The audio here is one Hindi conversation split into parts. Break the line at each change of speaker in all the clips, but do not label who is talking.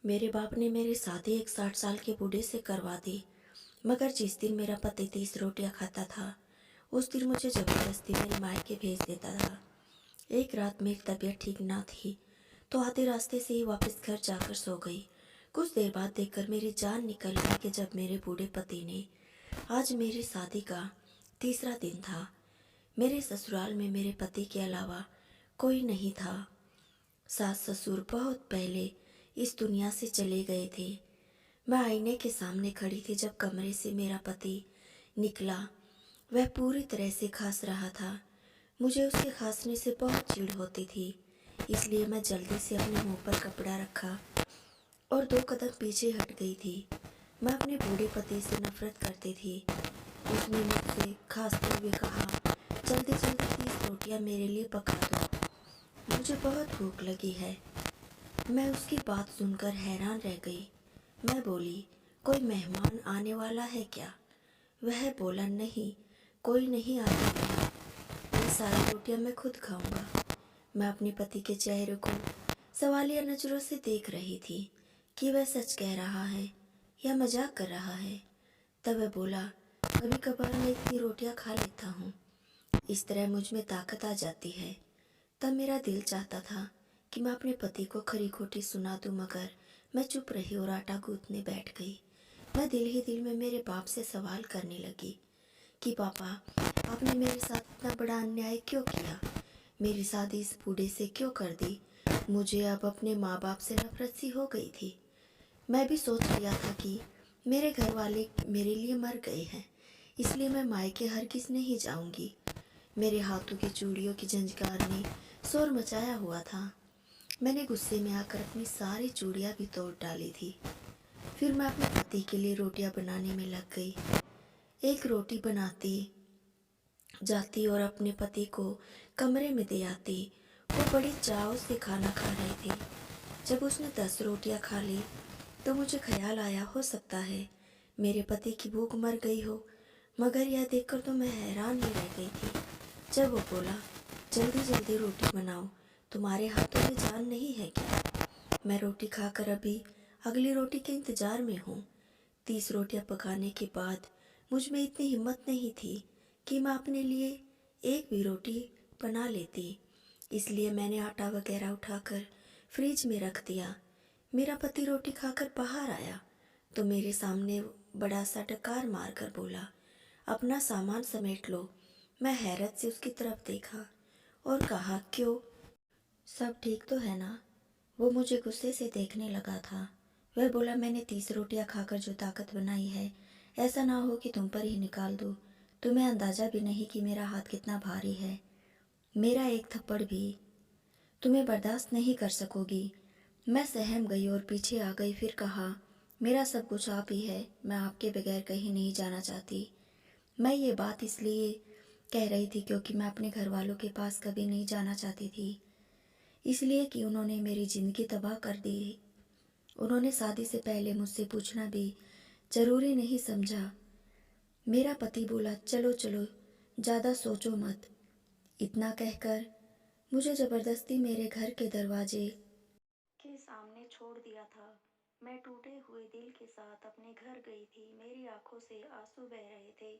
मेरे बाप ने मेरी शादी एक 60 साल के बूढ़े से करवा दी। मगर जिस दिन मेरा पति 30 रोटियां खाता था, उस दिन मुझे जबरदस्ती मेरे मायके भेज देता था। एक रात मेरी तबीयत ठीक ना थी, तो आधे रास्ते से ही वापस घर जाकर सो गई। कुछ देर बाद देखकर मेरी जान निकल गई कि जब मेरे बूढ़े पति ने, आज मेरी शादी का तीसरा दिन था। मेरे ससुराल में मेरे पति के अलावा कोई नहीं था। सास ससुर बहुत पहले इस दुनिया से चले गए थे। मैं आईने के सामने खड़ी थी जब कमरे से मेरा पति निकला। वह पूरी तरह से खांस रहा था। मुझे उसके खांसने से बहुत चिढ़ होती थी, इसलिए मैं जल्दी से अपने मुंह पर कपड़ा रखा और 2 कदम पीछे हट गई थी। मैं अपने बूढ़े पति से नफरत करती थी। उसने मुझसे खांसते हुए कहा, जल्दी जल्दी 30 रोटियां मेरे लिए पका दो, मुझे बहुत भूख लगी है। मैं उसकी बात सुनकर हैरान रह गई। मैं बोली, कोई मेहमान आने वाला है क्या? वह बोला, नहीं, कोई नहीं आने वाला, ये सारी रोटियां मैं खुद खाऊंगा। मैं अपने पति के चेहरे को सवालिया नजरों से देख रही थी कि वह सच कह रहा है या मजाक कर रहा है। तब वह बोला, कभी कभार मैं इतनी रोटियां खा लेता हूँ, इस तरह मुझ में ताकत आ जाती है। तब मेरा दिल चाहता था कि मैं अपने पति को खरी खोटी सुना दूं, मगर मैं चुप रही और आटा गूंथने बैठ गई। मैं दिल ही दिल में मेरे बाप से सवाल करने लगी कि पापा, आपने मेरे साथ इतना बड़ा अन्याय क्यों किया? मेरी शादी इस बूढ़े से क्यों कर दी? मुझे अब अपने माँ बाप से नफरत सी हो गई थी। मैं भी सोच लिया था कि मेरे घर वाले मेरे लिए मर गए हैं, इसलिए मैं मायके हरगिज नहीं जाऊंगी। मेरे हाथों की चूड़ियों की झंझकार ने शोर मचाया हुआ था। मैंने गुस्से में आकर अपनी सारी चूड़ियां भी तोड़ डाली थी। फिर मैं अपने पति के लिए रोटियां बनाने में लग गई। एक रोटी बनाती जाती और अपने पति को कमरे में दे आती। वो बड़ी चाव से खाना खा रहे थे। जब उसने 10 रोटियां खा ली तो मुझे ख्याल आया, हो सकता है मेरे पति की भूख मर गई हो। मगर यह देखकर तो मैं हैरान ही रह गई थी। जब वो बोला, जल्दी जल्दी रोटी बनाओ, तुम्हारे हाथों में जान नहीं है क्या? मैं रोटी खाकर अभी अगली रोटी के इंतजार में हूँ। 30 रोटियां पकाने के बाद मुझ में इतनी हिम्मत नहीं थी कि मैं अपने लिए एक भी रोटी बना लेती। इसलिए मैंने आटा वगैरह उठाकर फ्रिज में रख दिया। मेरा पति रोटी खाकर बाहर आया तो मेरे सामने बड़ा सा डकार मारकर बोला, अपना सामान समेट लो। मैं हैरत से उसकी तरफ देखा और कहा, क्यों, सब ठीक तो है ना? वो मुझे गुस्से से देखने लगा था। वह बोला, मैंने 30 रोटियां खाकर जो ताकत बनाई है, ऐसा ना हो कि तुम पर ही निकाल दूँ। तुम्हें अंदाजा भी नहीं कि मेरा हाथ कितना भारी है। मेरा एक थप्पड़ भी तुम्हें बर्दाश्त नहीं कर सकोगी। मैं सहम गई और पीछे आ गई। फिर कहा, मेरा सब कुछ आप ही है, मैं आपके बगैर कहीं नहीं जाना चाहती। मैं ये बात इसलिए कह रही थी क्योंकि मैं अपने घर वालों के पास कभी नहीं जाना चाहती थी, इसलिए कि उन्होंने मेरी ज़िंदगी तबाह कर दी। उन्होंने शादी से पहले मुझसे पूछना भी जरूरी नहीं समझा। मेरा पति बोला, चलो चलो, ज़्यादा सोचो मत। इतना कहकर मुझे ज़बरदस्ती मेरे घर के दरवाजे के सामने छोड़ दिया था। मैं टूटे हुए दिल के साथ अपने घर गई थी। मेरी आंखों से आंसू बह रहे थे।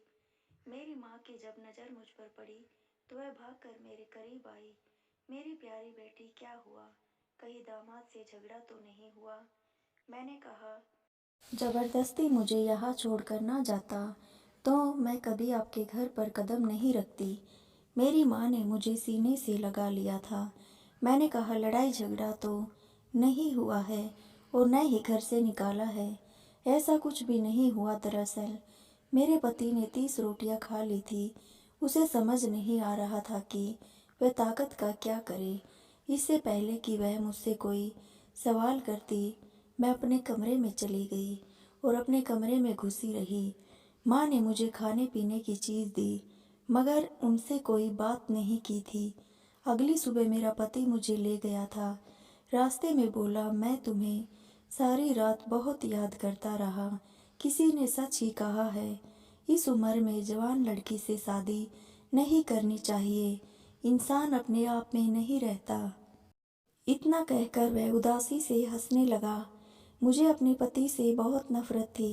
मेरी माँ की जब नज़र मुझ पर पड़ी तो वह भागकर मेरे करीब आई। मेरी प्यारी बेटी, क्या हुआ? कहीं दामाद से झगड़ा तो नहीं हुआ? मैंने कहा, जबरदस्ती मुझे यहाँ छोड़कर ना जाता तो मैं कभी आपके घर पर कदम नहीं रखती। मेरी माँ ने मुझे सीने से लगा लिया था। मैंने कहा, लड़ाई झगड़ा तो नहीं हुआ है और न ही घर से निकाला है, ऐसा कुछ भी नहीं हुआ। दरअसल मेरे पति ने 30 रोटियां खा ली थी। उसे समझ नहीं आ रहा था कि वह ताकत का क्या करे। इससे पहले कि वह मुझसे कोई सवाल करती, मैं अपने कमरे में चली गई और अपने कमरे में घुसी रही। माँ ने मुझे खाने पीने की चीज़ दी, मगर उनसे कोई बात नहीं की थी। अगली सुबह मेरा पति मुझे ले गया था। रास्ते में बोला, मैं तुम्हें सारी रात बहुत याद करता रहा। किसी ने सच ही कहा है, इस उम्र में जवान लड़की से शादी नहीं करनी चाहिए, इंसान अपने आप में नहीं रहता। इतना कहकर वह उदासी से हंसने लगा। मुझे अपने पति से बहुत नफरत थी।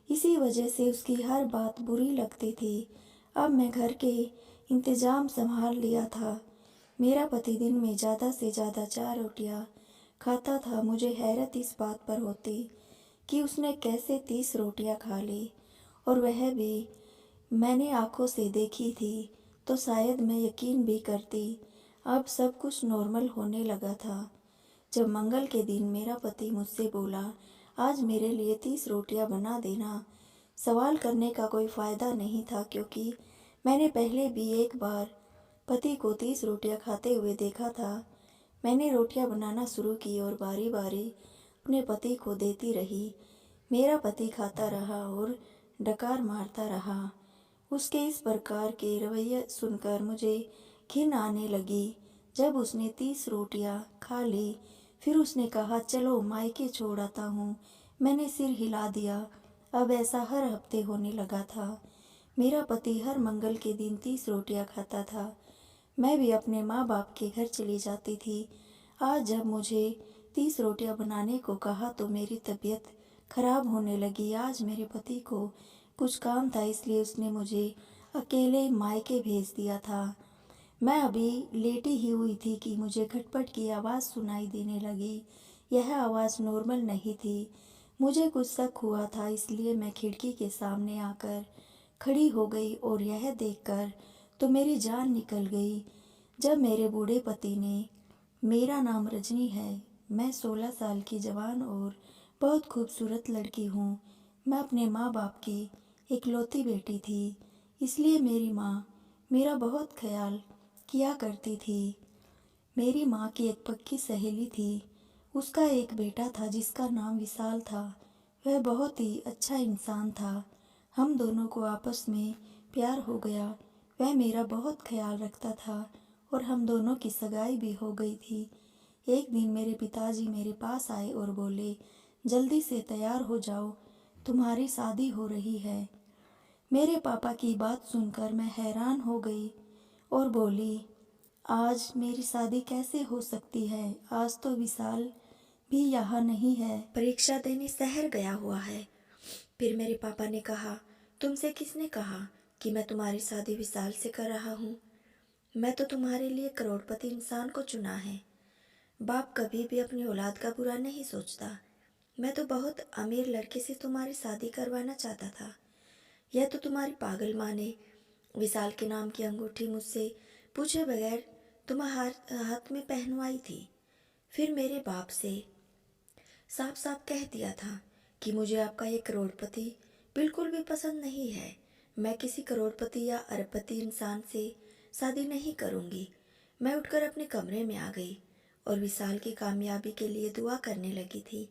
इसी वजह से उसकी हर बात बुरी लगती थी। अब मैं घर के इंतजाम संभाल लिया था। मेरा पति दिन में ज़्यादा से ज़्यादा 4 रोटियां खाता था। मुझे हैरत इस बात पर होती कि उसने कैसे 30 रोटियां खा ली, और वह भी मैंने आंखों से देखी थी, तो शायद मैं यकीन भी करती। अब सब कुछ नॉर्मल होने लगा था। जब मंगल के दिन मेरा पति मुझसे बोला, आज मेरे लिए 30 रोटियां बना देना। सवाल करने का कोई फ़ायदा नहीं था, क्योंकि मैंने पहले भी एक बार पति को 30 रोटियां खाते हुए देखा था। मैंने रोटियां बनाना शुरू की और बारी बारी अपने पति को देती रही। मेरा पति खाता रहा और डकार मारता रहा। उसके इस प्रकार के रवैये सुनकर मुझे घिन आने लगी। जब उसने 30 रोटियां खा ली, फिर उसने कहा, चलो मायके छोड़ आता हूँ। मैंने सिर हिला दिया। अब ऐसा हर हफ्ते होने लगा था। मेरा पति हर मंगल के दिन 30 रोटियां खाता था। मैं भी अपने माँ बाप के घर चली जाती थी। आज जब मुझे 30 रोटियां बनाने को कहा तो मेरी तबीयत खराब होने लगी। आज मेरे पति को कुछ काम था, इसलिए उसने मुझे अकेले मायके भेज दिया था। मैं अभी लेटी ही हुई थी कि मुझे खटपट की आवाज़ सुनाई देने लगी। यह आवाज़ नॉर्मल नहीं थी। मुझे कुछ शक हुआ था, इसलिए मैं खिड़की के सामने आकर खड़ी हो गई और यह देखकर तो मेरी जान निकल गई। जब मेरे बूढ़े पति ने, मेरा नाम रजनी है, मैं 16 साल की जवान और बहुत खूबसूरत लड़की हूँ। मैं अपने माँ बाप की इकलौती बेटी थी, इसलिए मेरी माँ मेरा बहुत ख्याल किया करती थी। मेरी माँ की एक पक्की सहेली थी। उसका एक बेटा था जिसका नाम विशाल था। वह बहुत ही अच्छा इंसान था। हम दोनों को आपस में प्यार हो गया। वह मेरा बहुत ख्याल रखता था और हम दोनों की सगाई भी हो गई थी। एक दिन मेरे पिताजी मेरे पास आए और बोले, जल्दी से तैयार हो जाओ, तुम्हारी शादी हो रही है। मेरे पापा की बात सुनकर मैं हैरान हो गई और बोली, आज मेरी शादी कैसे हो सकती है? आज तो विशाल भी यहाँ नहीं है, परीक्षा देने शहर गया हुआ है। फिर मेरे पापा ने कहा, तुमसे किसने कहा कि मैं तुम्हारी शादी विशाल से कर रहा हूँ? मैं तो तुम्हारे लिए करोड़पति इंसान को चुना है। बाप कभी भी अपनी औलाद का बुरा नहीं सोचता। मैं तो बहुत अमीर लड़के से तुम्हारी शादी करवाना चाहता था। यह तो तुम्हारी पागल माँ ने विशाल के नाम की अंगूठी मुझसे पूछे बगैर तुम्हारे हाथ में पहनवाई थी। फिर मेरे बाप से साफ साफ कह दिया था कि मुझे आपका ये करोड़पति बिल्कुल भी पसंद नहीं है। मैं किसी करोड़पति या अरबपति इंसान से शादी नहीं करूँगी। मैं उठकर अपने कमरे में आ गई और विशाल की कामयाबी के लिए दुआ करने लगी थी,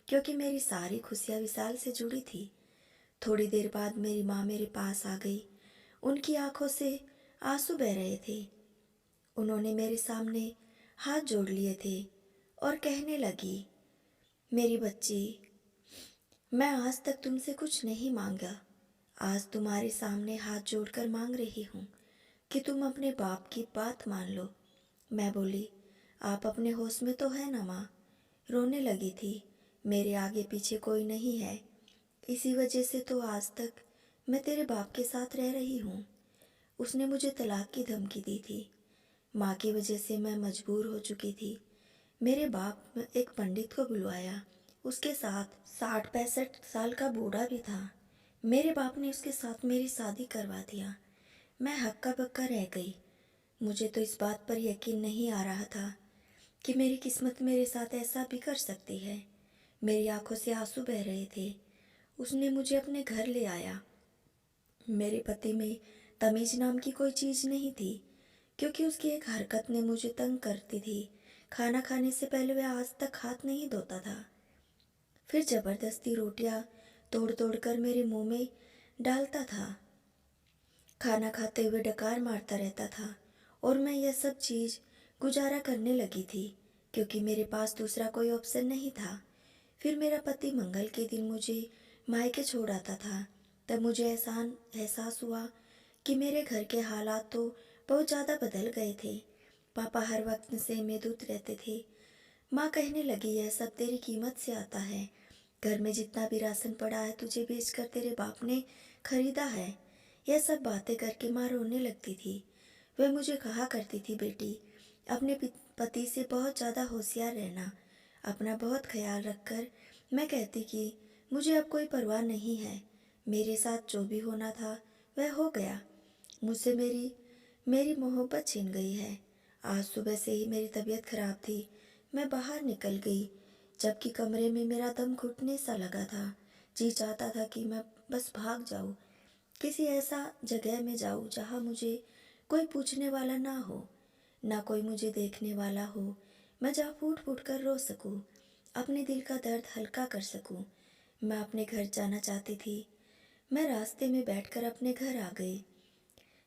क्योंकि मेरी सारी खुशियाँ विशाल से जुड़ी थी। थोड़ी देर बाद मेरी माँ मेरे पास आ गई। उनकी आंखों से आंसू बह रहे थे। उन्होंने मेरे सामने हाथ जोड़ लिए थे और कहने लगी, मेरी बच्ची, मैं आज तक तुमसे कुछ नहीं मांगा। आज तुम्हारे सामने हाथ जोड़कर मांग रही हूँ कि तुम अपने बाप की बात मान लो। मैं बोली, आप अपने होश में तो है ना माँ? रोने लगी थी। मेरे आगे पीछे कोई नहीं है, इसी वजह से तो आज तक मैं तेरे बाप के साथ रह रही हूँ। उसने मुझे तलाक की धमकी दी थी। माँ की वजह से मैं मजबूर हो चुकी थी। मेरे बाप ने एक पंडित को बुलवाया। उसके साथ 60-65 साल का बूढ़ा भी था। मेरे बाप ने उसके साथ मेरी शादी करवा दिया। मैं हक्का बक्का रह गई। मुझे तो इस बात पर यकीन नहीं आ रहा था कि मेरी किस्मत मेरे साथ ऐसा भी कर सकती है। मेरी आंखों से आंसू बह रहे थे। उसने मुझे अपने घर ले आया। मेरे पति में तमीज़ नाम की कोई चीज़ नहीं थी, क्योंकि उसकी एक हरकत ने मुझे तंग करती थी। खाना खाने से पहले वह आज तक हाथ नहीं धोता था। फिर ज़बरदस्ती रोटियां तोड़ तोड़ कर मेरे मुंह में डालता था। खाना खाते हुए डकार मारता रहता था और मैं यह सब चीज़ गुजारा करने लगी थी, क्योंकि मेरे पास दूसरा कोई ऑप्शन नहीं था। फिर मेरा पति मंगल के दिन मुझे मायके छोड़ आता था। तब मुझे एहसास हुआ कि मेरे घर के हालात तो बहुत ज़्यादा बदल गए थे। पापा हर वक्त से मेदुत रहते थे। माँ कहने लगी, यह सब तेरी कीमत से आता है। घर में जितना भी राशन पड़ा है तुझे बेचकर तेरे बाप ने खरीदा है। यह सब बातें करके माँ रोने लगती थी। वह मुझे कहा करती थी, बेटी अपने पति से बहुत ज़्यादा होशियार रहना, अपना बहुत ख्याल रखकर। मैं कहती कि मुझे अब कोई परवाह नहीं है, मेरे साथ जो भी होना था वह हो गया। मुझसे मेरी मेरी मोहब्बत छिन गई है। आज सुबह से ही मेरी तबीयत खराब थी। मैं बाहर निकल गई, जबकि कमरे में मेरा दम घुटने सा लगा था। जी चाहता था कि मैं बस भाग जाऊं, किसी ऐसा जगह में जाऊं जहां मुझे कोई पूछने वाला ना हो, ना कोई मुझे देखने वाला हो। मैं जहाँ फूट फूट कर रो सकूं, अपने दिल का दर्द हल्का कर सकूं। मैं अपने घर जाना चाहती थी। मैं रास्ते में बैठकर अपने घर आ गई।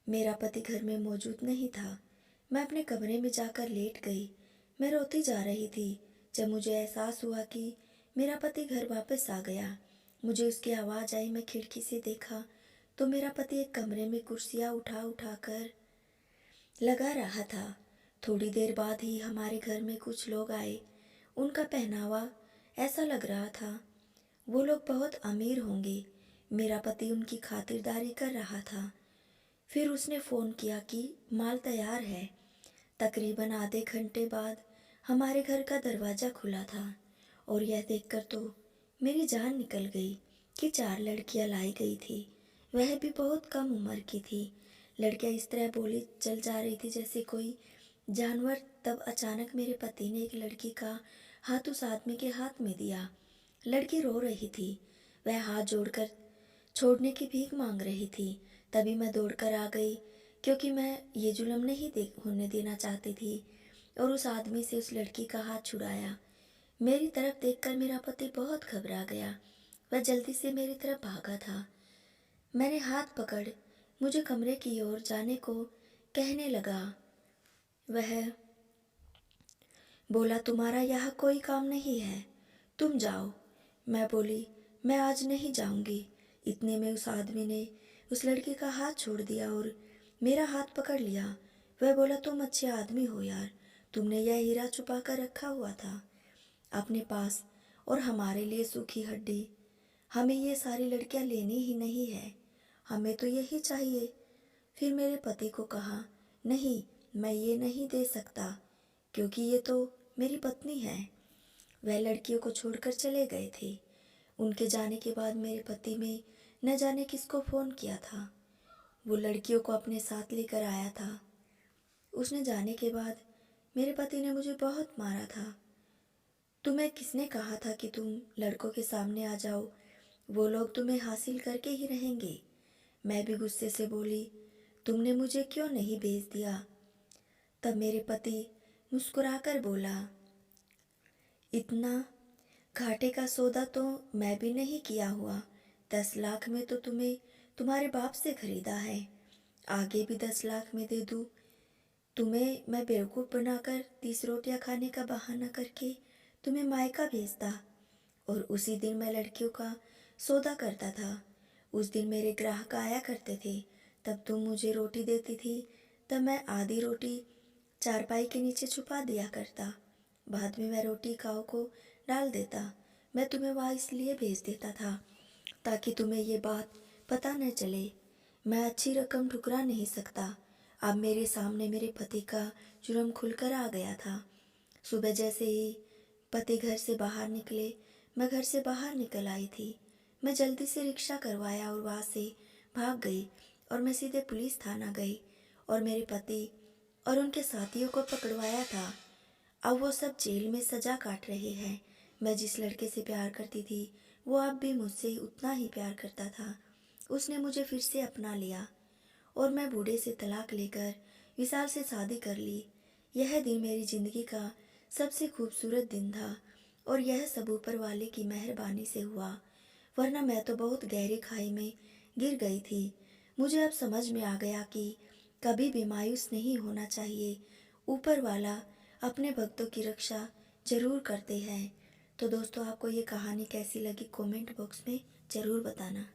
मेरा पति घर में मौजूद नहीं था। मैं अपने कमरे में जाकर लेट गई। मैं रोती जा रही थी जब मुझे एहसास हुआ कि मेरा पति घर वापस आ गया। मुझे उसकी आवाज़ आई। मैं खिड़की से देखा तो मेरा पति एक कमरे में कुर्सियाँ उठा उठा कर लगा रहा था। थोड़ी देर बाद ही हमारे घर में कुछ लोग आए। उनका पहनावा ऐसा लग रहा था वो लोग बहुत अमीर होंगे। मेरा पति उनकी खातिरदारी कर रहा था। फिर उसने फ़ोन किया कि माल तैयार है। तकरीबन आधे घंटे बाद हमारे घर का दरवाज़ा खुला था और यह देखकर तो मेरी जान निकल गई कि 4 लड़कियां लाई गई थी। वह भी बहुत कम उम्र की थी। लड़कियां इस तरह बोली चल जा रही थी जैसे कोई जानवर। तब अचानक मेरे पति ने एक लड़की का हाथ उस आदमी के हाथ में दिया। लड़की रो रही थी। वह हाथ जोड़कर छोड़ने की भीख मांग रही थी। तभी मैं दौड़कर आ गई, क्योंकि मैं ये जुल्म नहीं होने देना चाहती थी, और उस आदमी से उस लड़की का हाथ छुड़ाया। मेरी तरफ देखकर मेरा पति बहुत घबरा गया। वह जल्दी से मेरी तरफ भागा था। मैंने हाथ पकड़ मुझे कमरे की ओर जाने को कहने लगा। वह बोला, तुम्हारा यहाँ कोई काम नहीं है, तुम जाओ। मैं बोली, मैं आज नहीं जाऊंगी। इतने में उस आदमी ने उस लड़की का हाथ छोड़ दिया और मेरा हाथ पकड़ लिया। वह बोला, तुम अच्छे आदमी हो यार, तुमने यह हीरा छुपा कर रखा हुआ था अपने पास, और हमारे लिए सूखी हड्डी। हमें ये सारी लड़कियां लेनी ही नहीं है, हमें तो यही चाहिए। फिर मेरे पति को कहा, नहीं, मैं ये नहीं दे सकता, क्योंकि ये तो मेरी पत्नी है। वह लड़कियों को छोड़कर चले गए थे। उनके जाने के बाद मेरे पति ने न जाने किसको फ़ोन किया था। वो लड़कियों को अपने साथ लेकर आया था। उसने जाने के बाद मेरे पति ने मुझे बहुत मारा था। तुम्हें किसने कहा था कि तुम लड़कों के सामने आ जाओ, वो लोग तुम्हें हासिल करके ही रहेंगे। मैं भी गुस्से से बोली, तुमने मुझे क्यों नहीं भेज दिया। तब मेरे पति मुस्कुराकर बोला, इतना घाटे का सौदा तो मैं भी नहीं किया हुआ। 10 लाख में तो तुम्हें तुम्हारे बाप से खरीदा है, आगे भी 10 लाख में दे दूँ। तुम्हें मैं बेवकूफ़ बनाकर 30 रोटियां खाने का बहाना करके तुम्हें मायका भेजता, और उसी दिन मैं लड़कियों का सौदा करता था। उस दिन मेरे ग्राहक आया करते थे, तब तुम मुझे रोटी देती थी, तब मैं आधी रोटी चारपाई के नीचे छुपा दिया करता। बाद में मैं रोटी काऊ को डाल देता। मैं तुम्हें वहाँ इसलिए भेज देता था ताकि तुम्हें ये बात पता न चले। मैं अच्छी रकम ठुकरा नहीं सकता। अब मेरे सामने मेरे पति का जुर्म खुलकर आ गया था। सुबह जैसे ही पति घर से बाहर निकले, मैं घर से बाहर निकल आई थी। मैं जल्दी से रिक्शा करवाया और वहाँ से भाग गई, और मैं सीधे पुलिस थाना गई और मेरे पति और उनके साथियों को पकड़वाया था। अब वो सब जेल में सजा काट रहे हैं। मैं जिस लड़के से प्यार करती थी वो अब भी मुझसे उतना ही प्यार करता था। उसने मुझे फिर से अपना लिया और मैं बूढ़े से तलाक लेकर विशाल से शादी कर ली। यह दिन मेरी जिंदगी का सबसे खूबसूरत दिन था, और यह सब ऊपर वाले की मेहरबानी से हुआ, वरना मैं तो बहुत गहरी खाई में गिर गई थी। मुझे अब समझ में आ गया कि कभी भी मायूस नहीं होना चाहिए। ऊपर वाला अपने भक्तों की रक्षा जरूर करते हैं। तो दोस्तों, आपको ये कहानी कैसी लगी कमेंट बॉक्स में ज़रूर बताना।